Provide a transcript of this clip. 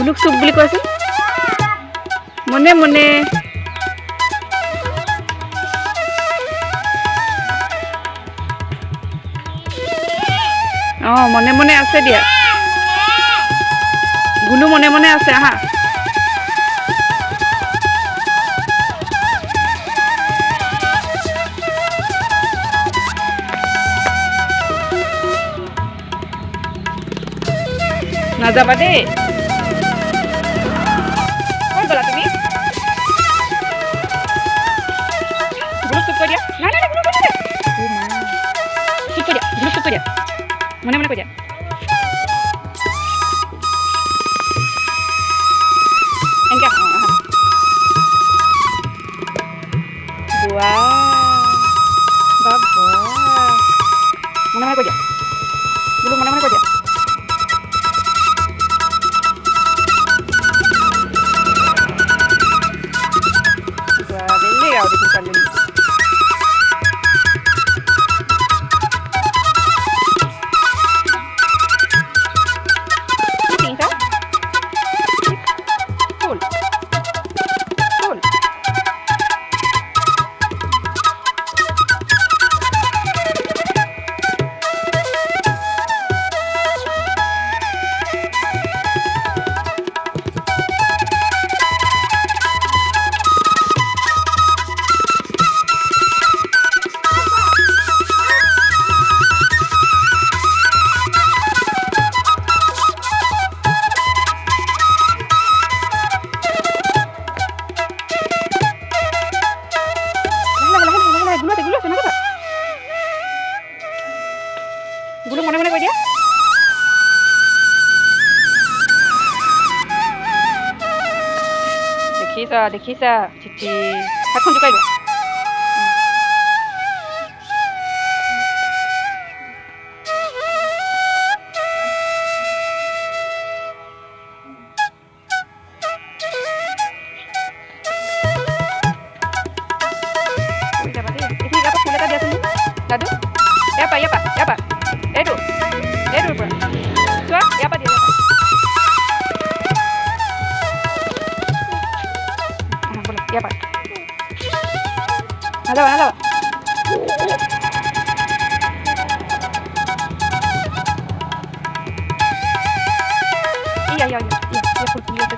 গুলুক চুপ বুলি কোৱাচোন মনে মনে মনে মনে আছে দিয়া গুলু মনে মনে আছে আহা নাযাবা দেই ক'ত গ'লা তুমি গুলুক চুপ কৰি দিয়া নাই নাই গুলুক চুপ কৰি দিয়া গুলুক চুপ কৰি দিয়া মনে মনে কৈ দিয়া এনেকৈ আহা বোৱা বাবা মনে মনে কৈ দিয়া গুলুক মনে মনে কৈ দিয়া বেলেগ আৰু দেখোন ছোৱালীজনী গুলু মনে মনে কৈ দিয়া দেখিছা দেখিছা চিঠি হাতখন জোকাই লোৱা ফুল এটা দিয়াচোন দাদু ইয়াপা ইয়াপা ইয়াপা এইটোৰ পৰা চোৱা ইয়াপা দিয়া ব'লা ইয়াপা নাযাবা নাযাবা ইয়া ফুল ফুলি আছে